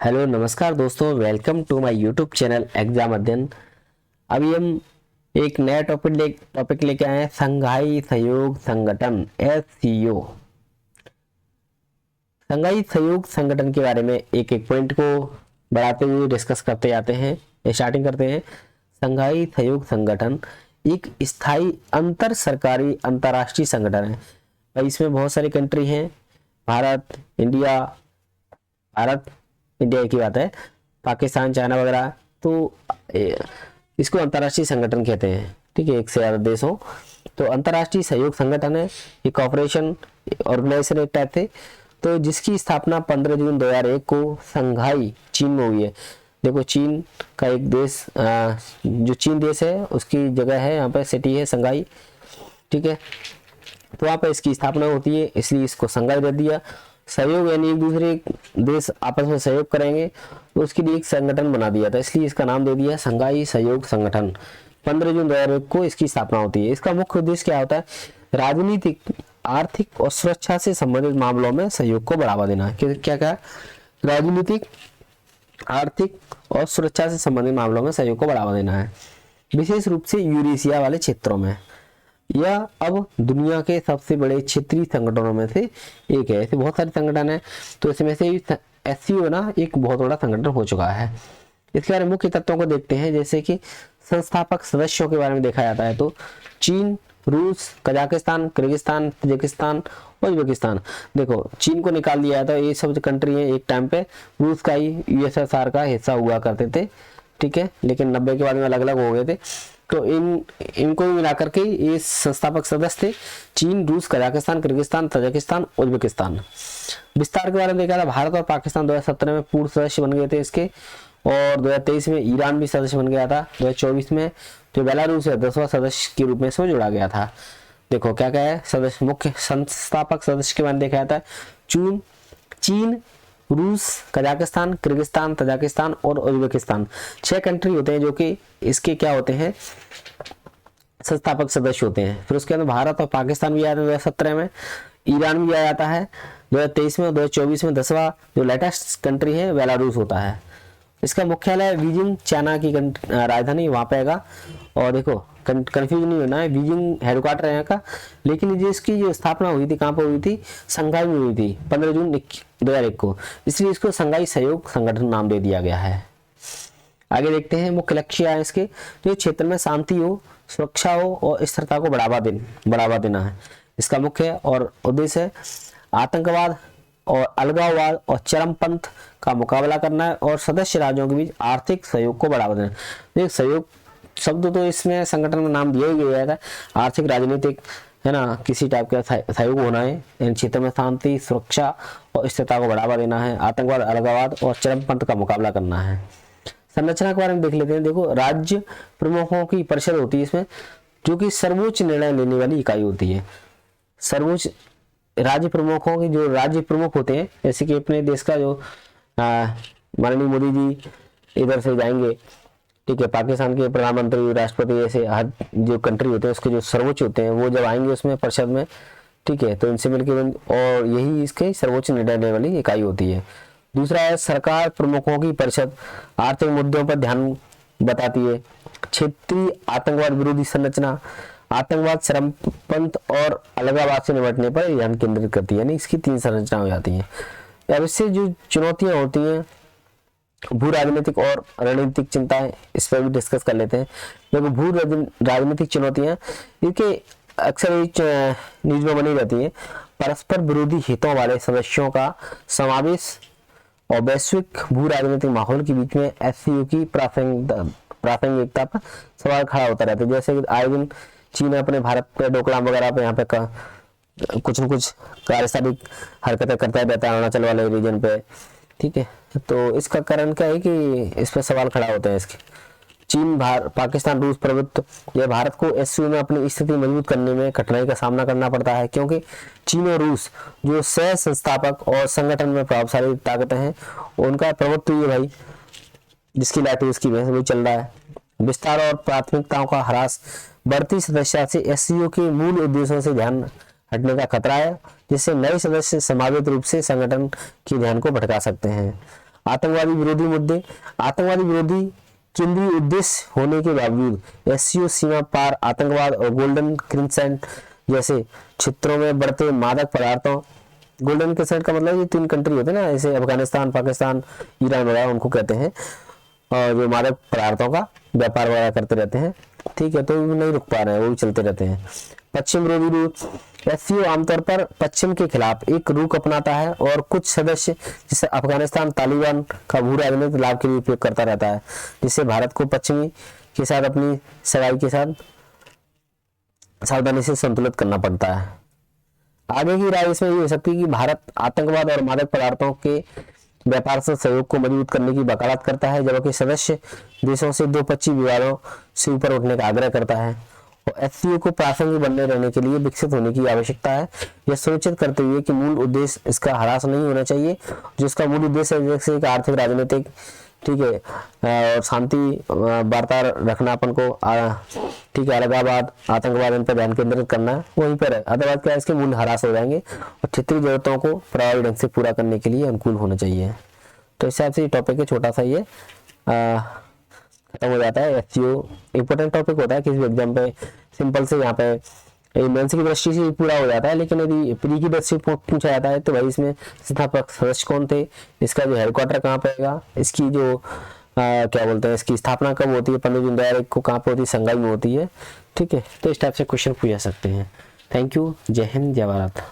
Hello नमस्कार दोस्तों, welcome to my YouTube channel exam Adhyayan. अभी हम एक नया टॉपिक लेके आए हैं, संघाई सहयोग संगठन एससीओ। संघाई सहयोग संगठन के बारे में एक एक पॉइंट को बढ़ाते हुए डिस्कस करते जाते हैं। स्टार्टिंग करते हैं। संघाई सहयोग संगठन एक स्थायी अंतर सरकारी अंतर्राष्ट्रीय संगठन है और इसमें बहुत सारी कंट्री हैं। भारत इंडिया की बात है, पाकिस्तान, चाइना वगैरह। तो इसको अंतर्राष्ट्रीय संगठन कहते हैं। ठीक है, एक से ज्यादा देश हो तो अंतर्राष्ट्रीय सहयोग संगठन है। ये कॉपरेशन ऑर्गेनाइजेशन एक टाइप थे। तो जिसकी स्थापना 15 जून 2001 को संघाई चीन में हुई है। देखो, चीन का एक देश, जो चीन देश है उसकी जगह है, यहाँ पे सिटी है संघाई। ठीक है, तो वहाँ पे इसकी स्थापना होती है, इसलिए इसको संघाई दे दिया। सहयोग यानी एक दूसरे देश आपस में सहयोग करेंगे तो उसके लिए एक संगठन बना दिया था, इसलिए इसका नाम दे दिया संघाई सहयोग संगठन। 15 जून 2001 को इसकी स्थापना होती है। इसका मुख्य उद्देश्य क्या होता है? राजनीतिक, आर्थिक और सुरक्षा से संबंधित मामलों में सहयोग को बढ़ावा देना। क्या क्या? राजनीतिक, आर्थिक और सुरक्षा से संबंधित मामलों में सहयोग को बढ़ावा देना है, विशेष रूप से यूरेशिया वाले क्षेत्रों में। यह अब दुनिया के सबसे बड़े क्षेत्रीय संगठनों में से एक है। ऐसे बहुत सारे संगठन है, तो इसमें से एससीओ ना एक बहुत बड़ा संगठन हो चुका है। इसके बारे में मुख्य तत्वों को देखते हैं, जैसे कि संस्थापक सदस्यों के बारे में देखा जाता है तो चीन, रूस, कजाकिस्तान, किर्गिस्तान, तजाकिस्तान, उज्बेकिस्तान। देखो, चीन को निकाल दिया था, ये सब जो कंट्री है एक टाइम पे रूस का ही यूएसएसआर का हिस्सा हुआ करते थे। ठीक है, लेकिन 90 के बाद में अलग अलग हो गए थे। तो इनको मिलाकर के ये संस्थापक सदस्य थे, चीन, रूस, कजाकिस्तान, किर्गिस्तान, तजाकिस्तान, उज्बेकिस्तान। विस्तार के बारे में देखा था, भारत और पाकिस्तान 2017 में पूर्व सदस्य बन गए थे इसके, और 2023 में ईरान भी सदस्य बन गया था। 2024 में जो बेलारूस है 10वां सदस्य के रूप में इसमें जोड़ा गया था। देखो क्या क्या है सदस्य, मुख्य संस्थापक सदस्य के बारे में देखा जाता है चीन, रूस, कजाकिस्तान, किर्गिस्तान, तजाकिस्तान और उज्बेकिस्तान। 6 कंट्री होते हैं जो कि इसके क्या होते हैं, संस्थापक सदस्य होते हैं। फिर उसके अंदर भारत और पाकिस्तान भी आते हैं 2017 में, ईरान भी आ जाता है 2023 में, और 2024 में 10वां जो लेटेस्ट कंट्री है बेलारूस होता है। इसका मुख्यालय बीजिंग, चाइना की राजधानी वहां पे आएगा। और देखो, कंफ्यूज नहीं होना है, बीजिंग हेडक्वार्टर है यहाँ का, लेकिन जो इसकी जो स्थापना हुई थी कहाँ पर हुई थी? संघाई में हुई थी 15 जून 2001 को, इसलिए इसको संघाई सहयोग संगठन नाम दे दिया गया है। आगे देखते हैं मुख्य लक्ष्य है इसके, जो क्षेत्र में शांति हो, सुरक्षा हो और स्थिरता को बढ़ावा देना है। इसका मुख्य और उद्देश्य है आतंकवाद और अलगाववाद और चरमपंथ का मुकाबला करना है, और सदस्य राज्यों के बीच आर्थिक सहयोग को बढ़ावा देना। एक सहयोग शब्द तो इसमें संगठन में नाम दिया ही गया था, आर्थिक, राजनीतिक, है ना, किसी टाइप का सहयोग होना है। इन क्षेत्र में शांति, सुरक्षा और स्थिरता को बढ़ावा देना है, आतंकवाद, अलगाववाद और चरमपंथ का मुकाबला करना है। संरचना के बारे में देख लेते हैं। देखो, राज्य प्रमुखों की परिषद होती है इसमें, जो कि सर्वोच्च निर्णय लेने वाली इकाई होती है। सर्वोच्च राज्य प्रमुखों की, जो राज्य प्रमुख होते हैं, जैसे कि अपने देश का जो माननीय मोदी जी इधर से जाएंगे, ठीक है, पाकिस्तान के प्रधानमंत्री, राष्ट्रपति, ऐसे हर जो कंट्री होते हैं उसके जो सर्वोच्च होते हैं वो जब आएंगे उसमें परिषद में, ठीक है, तो इनसे मिलकर, और यही इसके सर्वोच्च निर्णय लेने वाली इकाई होती है। दूसरा है सरकार प्रमुखों की परिषद, आर्थिक मुद्दों पर ध्यान बताती है। क्षेत्रीय आतंकवाद विरोधी संरचना, आतंकवाद, चरमपंथ और अलगाववाद से निपटने पर ध्यान केंद्रित करती है। यानी इसकी 3 संरचना हो जाती हैं। अब इससे जो चुनौतियां होती हैं, भू राजनीतिक और रणनीतिक चिंताएं, इस पर भी डिस्कस कर लेते हैं। देखो, भू राजनीतिक चुनौतियां इनके अक्सर न्यूज में बनी रहती है। परस्पर विरोधी हितों वाले सदस्यों का समावेश और वैश्विक भू राजनीतिक माहौल के बीच में एससीओ की प्रासंगिकता पर सवाल खड़ा होता रहता है। जैसे आए दिन चीन अपने भारत पे डोकलाम वगैरह पे यहाँ पे कुछ न कुछ कार्यशाली हरकतें करता रहता है अरुणाचल वाले रीजन पे। ठीक है, तो इसका कारण क्या है कि इस पर सवाल खड़ा होता है इसके। चीन, पाकिस्तान, रूस प्रभुत्व, यह भारत को एससीओ में अपनी स्थिति मजबूत करने में कठिनाई का सामना करना पड़ता है, क्योंकि चीन और रूस जो सह संस्थापक और संगठन में प्रभावशाली ताकतें हैं, उनका प्रभुत्व ये भाई जिसकी लाठी उसकी भैंस वही चल रहा है। विस्तार और प्राथमिकताओं का ह्रास, बढ़ती सदस्यता से एससीओ के मूल उद्देश्यों से ध्यान हटने का खतरा है, जिससे नए सदस्य संभावित रूप से संगठन के ध्यान को भटका सकते हैं। आतंकवादी विरोधी मुद्दे, आतंकवादी विरोधी केंद्रीय उद्देश्य होने के बावजूद एससीओ सीमा पार आतंकवाद और गोल्डन क्रिसेंट जैसे क्षेत्रों में बढ़ते मादक पदार्थों, गोल्डन क्रिसेंट का मतलब ये 3 कंट्री होते हैं ना, जैसे अफगानिस्तान, पाकिस्तान, ईरान वगैरह, उनको कहते हैं, और जो मादक पदार्थों का व्यापार वगैरह करते रहते हैं, ठीक है, तो नहीं रुक पा रहे हैं, वो भी चलते रहते हैं। पश्चिम विरोधी रूप, एससीओ आमतौर पर पश्चिम के खिलाफ एक रुख अपनाता है और कुछ सदस्य जैसे अफगानिस्तान तालिबान का भू राजनीतिक लाभ के लिए उपयोग करता रहता है, जिससे भारत को पश्चिमी के साथ अपनी सगाई के साथ सावधानी से संतुलित करना पड़ता है। आगे की राय इसमें ये हो सकती है कि भारत आतंकवाद और मादक पदार्थों के व्यापार से सहयोग को मजबूत करने की वकालत करता है, जबकि सदस्य देशों से द्विपक्षीय विवादों से ऊपर उठने का आग्रह करता है और एससीओ को प्रासंगिक बनने रहने के लिए विकसित होने की आवश्यकता है, यह सुनिश्चित करते हुए कि मूल उद्देश्य इसका ह्रास नहीं होना चाहिए, जिसका मूल उद्देश्य है जैसे एक आर्थिक, राजनीतिक, ठीक है, और शांति वार्ता रखना अपन को, ठीक है, अलगाववाद, आतंकवाद, इन पर ध्यान केंद्रित करना है, वहीं पर है। अदरवाइज क्या, इसके मूल्य ह्रास हो जाएंगे और क्षेत्रीय जरूरतों को प्रभावी ढंग से पूरा करने के लिए अनुकूल होना चाहिए। तो इस हिसाब से ये टॉपिक है, छोटा सा ये खत्म हो जाता है। एससीओ इंपॉर्टेंट टॉपिक होता है किसी भी एग्जाम पे, सिंपल से यहाँ पे मेंस की दृष्टि से पूरा हो जाता है, लेकिन यदि प्री की दृष्टि से पूछा जाता है तो भाई इसमें संस्थापक सदस्य कौन थे, इसका जो हेडक्वार्टर कहाँ पे होगा, इसकी जो क्या बोलते हैं, इसकी स्थापना कब होती है, 15 जून 2001 को कहाँ पे होती है, संघाई में होती है, ठीक है। तो इस टाइप से क्वेश्चन पूछ सकते हैं। थैंक यू, जय हिंद, जय भारत।